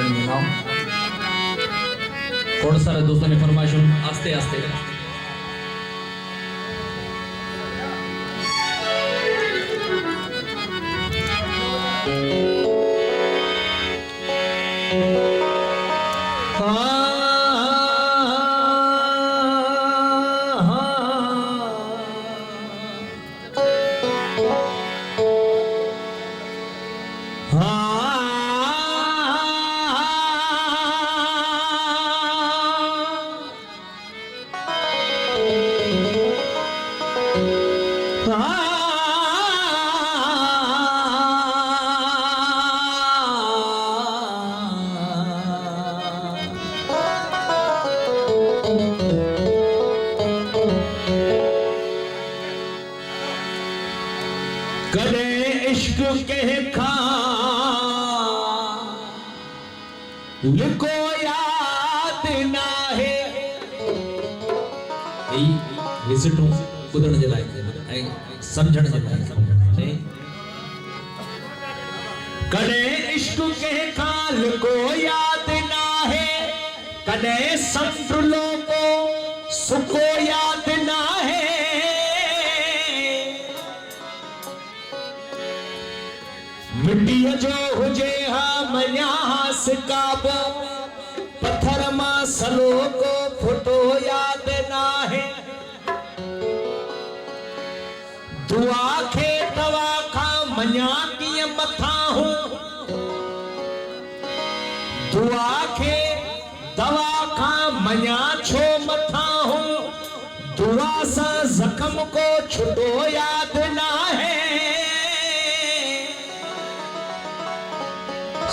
जन नाम थोड़ा सारा दोस्तों ने फरमाइश आस्ते आस्ते करे इश्क के को याद ना है विजिट बुधण जे लायक समझण जे लायक करे इश्क के काल को याद ना है कदे संतुलो को सुको याद ना है मिट्टी जो हुजे हा मन्यास काबो पत्थर मा सलो को फोटो याद ना है दुआ खे दवा खा मन्या की मथा हूं दुआ खे दवा खा मन्या छो मथा हूं दुआ सा जख्म को छुटो याद ना है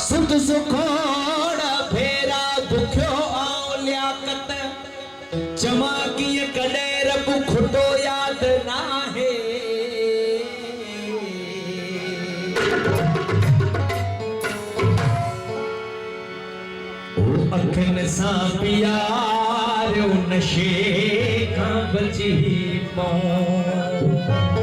सुध सुखोड़ा फेरा दुखियो आओ लियाकत जमा की कदे रब खुटो याद ना है ओ अखन सा प्यार नशे का बची पाऊं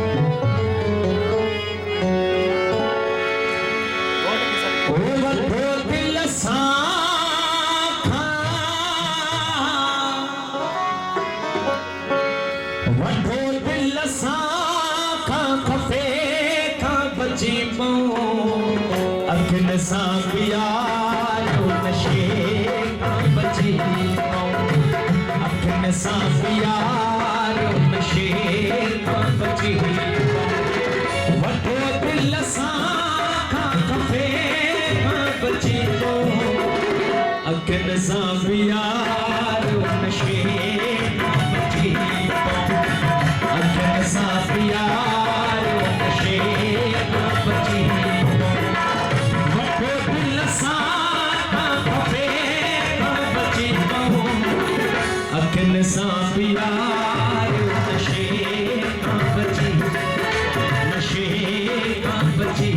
अखिन सा प्यार नशे का बची अखिन सा प्यार नशे का बची वठो दिल सा खफे का बची अखिन सा प्यार नशे का बची अखिन सा प्यार नशे का बची अखिन सा प्यार नशे का बची नशे का बची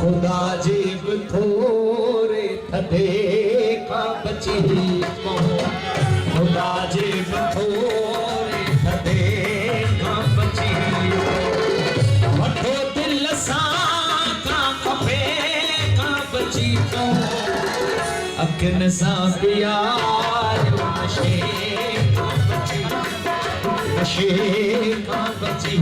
खुदा जीब थोरे थदे का बची खुदा जीब थोरे थदे का बची वठो दिल सा का खपे का बची अखिन सा प्यार नशे का बची नशे का बची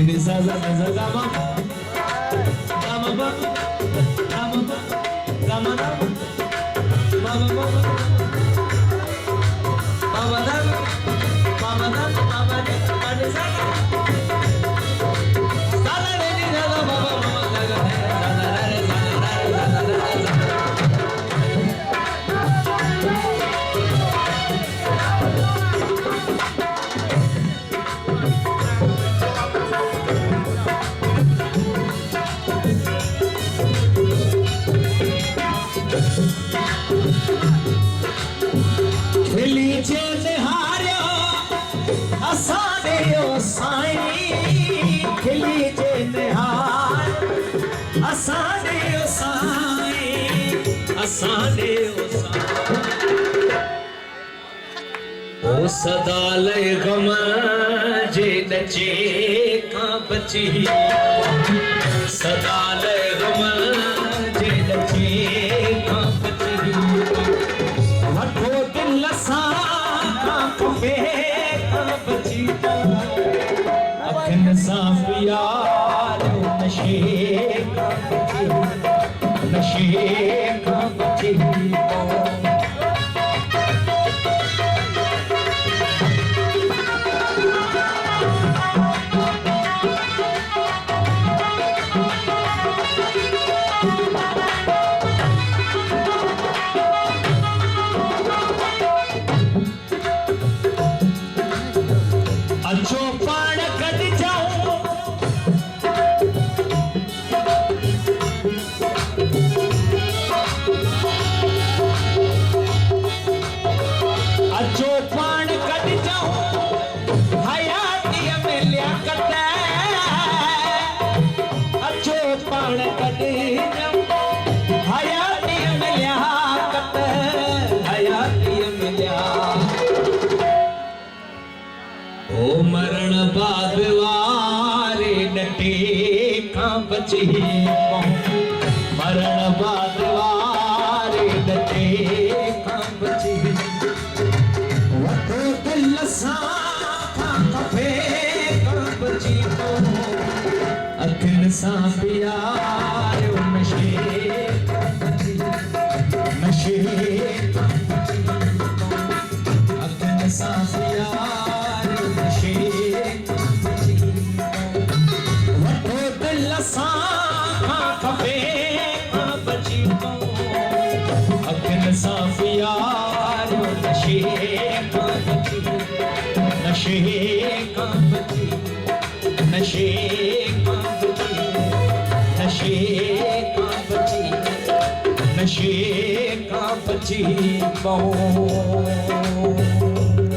ni sa sa sa ga ma ba ga ma ba ga ma da ma ba ba ma ba da ma ba da ma ba ni ma ni sa sa la re ni sa ma ba ma ga ga sa la re sa la re sa ओ सदा लय गम जे नचे का बची सदा लय गम जे नचे का बची वठो दिल सा का कपे का बची अखन सा प्यार नशे का बची नशे का बची मरण बाद वारे नटे का बची मरण बाद वारे नटे का बची वठो दिल सा का कफे का बची अखिन सा प्यार नशे का बची नशे का बची अखिन सा प्यार नशे का बची बहु